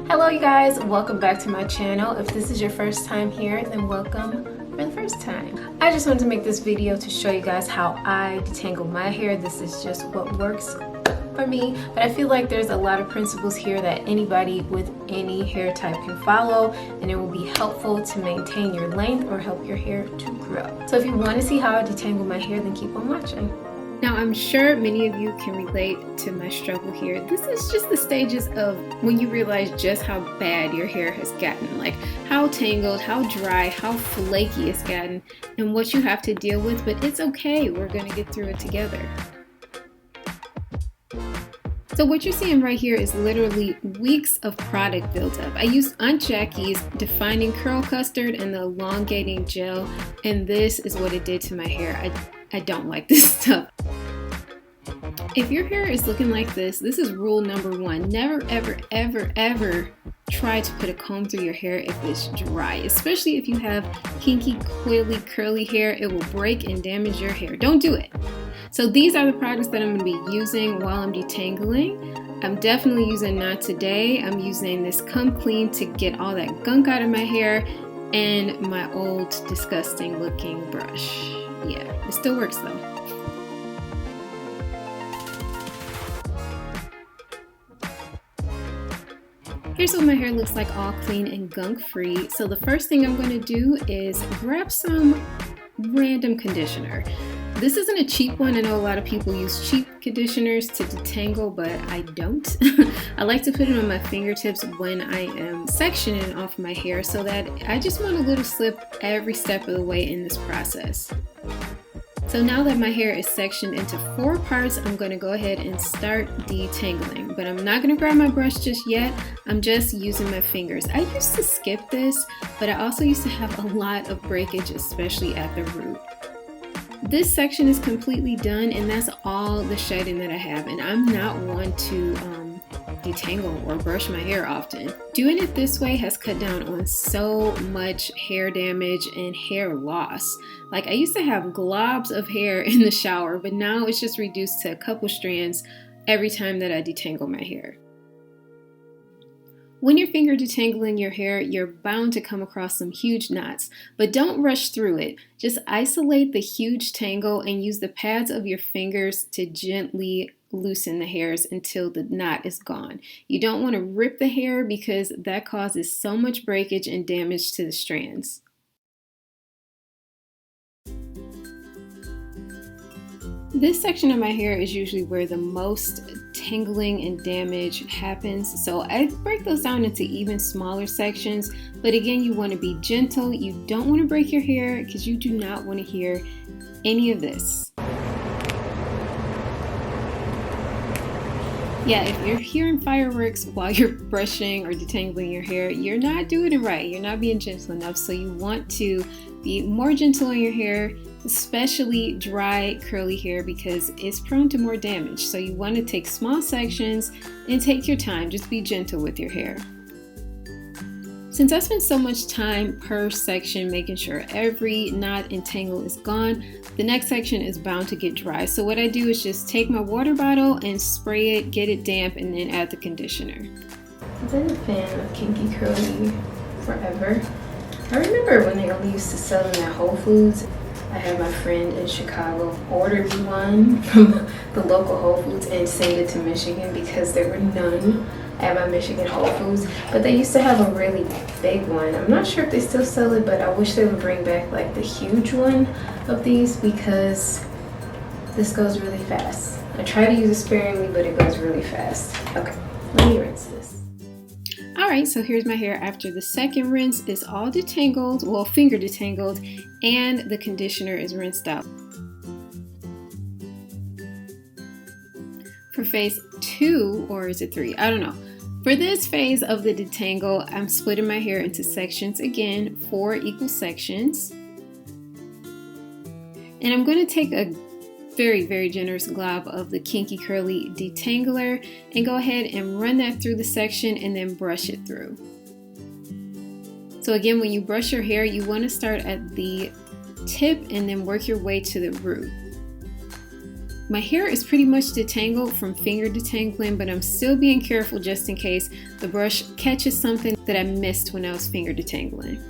Hello you guys, welcome back to my channel. If this is your first time here, then welcome for the first time. I just wanted to make this video to show you guys how I detangle my hair. This is just what works for me, but I feel like there's a lot of principles here that anybody with any hair type can follow, and it will be helpful to maintain your length or help your hair to grow. So if you want to see how I detangle my hair, then keep on watching. Now, I'm sure many of you can relate to my struggle here. This is just the stages of when you realize just how bad your hair has gotten, like how tangled, how dry, how flaky it's gotten, and what you have to deal with, but it's okay. We're gonna get through it together. So what you're seeing right here is literally weeks of product buildup. I used Aunt Jackie's Defining Curl Custard and the Elongating Gel, and this is what it did to my hair. I don't like this stuff. If your hair is looking like this is rule number one. Never, ever, ever, ever try to put a comb through your hair if it's dry, especially if you have kinky, coily, curly hair. It will break and damage your hair. Don't do it. So these are the products that I'm going to be using while I'm detangling. I'm definitely using Not Today. I'm using this Come Clean to get all that gunk out of my hair, and my old disgusting looking brush. Yeah, it still works though. Here's what my hair looks like, all clean and gunk free. So the first thing I'm going to do is grab some random conditioner. This isn't a cheap one. I know a lot of people use cheap conditioners to detangle, but I don't. I like to put it on my fingertips when I am sectioning off my hair so that I just want a little slip every step of the way in this process. So now that my hair is sectioned into 4 parts, I'm going to go ahead and start detangling. But I'm not going to grab my brush just yet. I'm just using my fingers. I used to skip this, but I also used to have a lot of breakage, especially at the root. This section is completely done, and that's all the shedding that I have. And I'm not one to detangle or brush my hair often. Doing it this way has cut down on so much hair damage and hair loss. Like, I used to have globs of hair in the shower, but now it's just reduced to a couple strands every time that I detangle my hair. When you're finger detangling your hair, you're bound to come across some huge knots, but don't rush through it. Just isolate the huge tangle and use the pads of your fingers to gently loosen the hairs until the knot is gone. You don't want to rip the hair because that causes so much breakage and damage to the strands. This section of my hair is usually where the most tangling and damage happens, so I break those down into even smaller sections. But again, you want to be gentle. You don't want to break your hair because you do not want to hear any of this. Yeah, if you're hearing fireworks while you're brushing or detangling your hair, you're not doing it right. You're not being gentle enough. So you want to be more gentle on your hair, especially dry, curly hair, because it's prone to more damage. So you want to take small sections and take your time. Just be gentle with your hair. Since I spent so much time per section making sure every knot and tangle is gone, the next section is bound to get dry. So what I do is just take my water bottle and spray it, get it damp, and then add the conditioner. I've been a fan of kinky curly forever. I remember when they only used to sell them at Whole Foods. I had my friend in Chicago order me one from the local Whole Foods and send it to Michigan because there were none at my Michigan Whole Foods, but they used to have a really big one. I'm not sure if they still sell it, but I wish they would bring back like the huge one of these because this goes really fast. I try to use it sparingly, but it goes really fast. Okay, let me rinse this. Alright, so here's my hair after the second rinse is all detangled, well, finger detangled, and the conditioner is rinsed out. For phase 2, or is it 3? I don't know. For this phase of the detangle, I'm splitting my hair into sections again, 4 equal sections. And I'm going to take a very, very generous glob of the Kinky Curly Detangler and go ahead and run that through the section and then brush it through. So again, when you brush your hair, you want to start at the tip and then work your way to the root. My hair is pretty much detangled from finger detangling, but I'm still being careful just in case the brush catches something that I missed when I was finger detangling.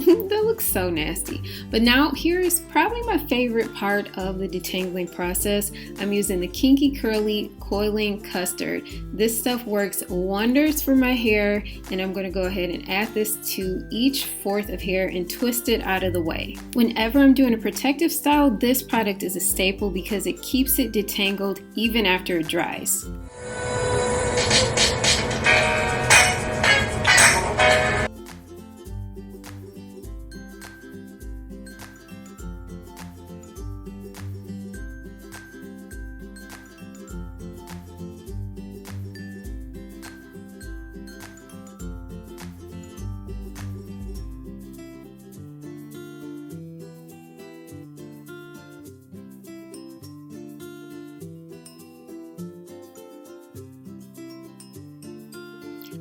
That looks so nasty. But now here is probably my favorite part of the detangling process. I'm using the Kinky Curly Coiling Custard. This stuff works wonders for my hair, and I'm going to go ahead and add this to each fourth of hair and twist it out of the way. Whenever I'm doing a protective style, this product is a staple because it keeps it detangled even after it dries.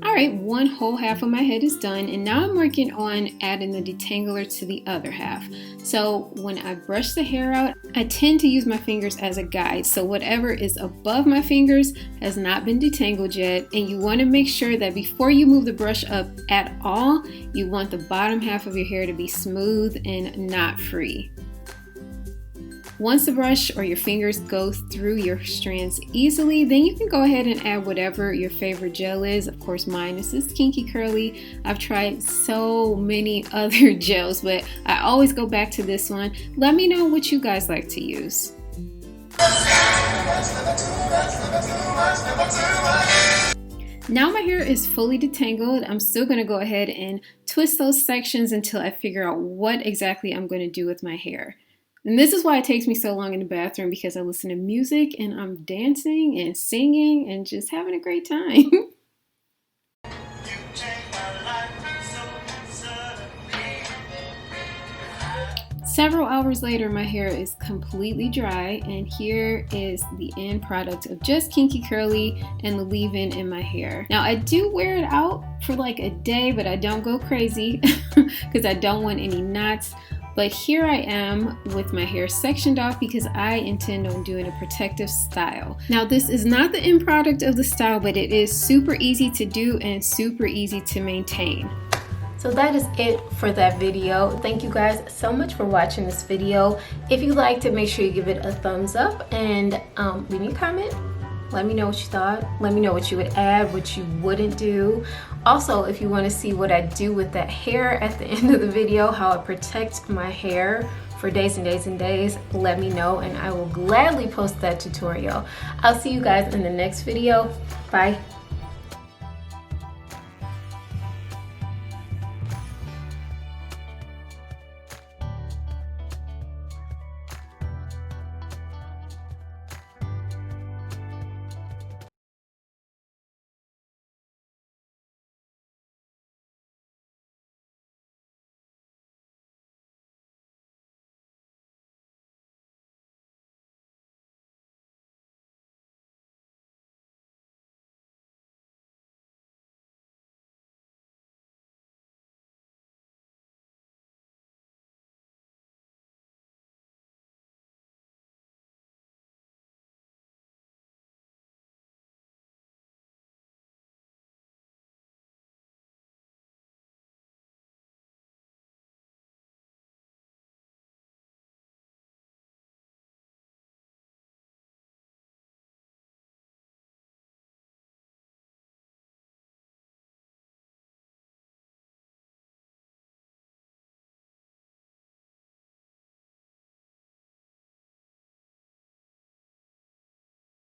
Alright, one whole half of my head is done, and now I'm working on adding the detangler to the other half. So when I brush the hair out, I tend to use my fingers as a guide. So whatever is above my fingers has not been detangled yet, and you want to make sure that before you move the brush up at all, you want the bottom half of your hair to be smooth and not free. Once the brush or your fingers go through your strands easily, then you can go ahead and add whatever your favorite gel is. Of course, mine is this Kinky Curly. I've tried so many other gels, but I always go back to this one. Let me know what you guys like to use. Now my hair is fully detangled. I'm still going to go ahead and twist those sections until I figure out what exactly I'm going to do with my hair. And this is why it takes me so long in the bathroom, because I listen to music and I'm dancing and singing and just having a great time. Several hours later, my hair is completely dry, and here is the end product of just Kinky Curly and the leave-in in my hair. Now I do wear it out for like a day, but I don't go crazy because I don't want any knots. But here I am with my hair sectioned off because I intend on doing a protective style. Now this is not the end product of the style, but it is super easy to do and super easy to maintain. So that is it for that video. Thank you guys so much for watching this video. If you liked it, make sure you give it a thumbs up and leave me a comment. Let me know what you thought. Let me know what you would add, what you wouldn't do. Also, if you want to see what I do with that hair at the end of the video, how I protect my hair for days and days and days, let me know and I will gladly post that tutorial. I'll see you guys in the next video. Bye.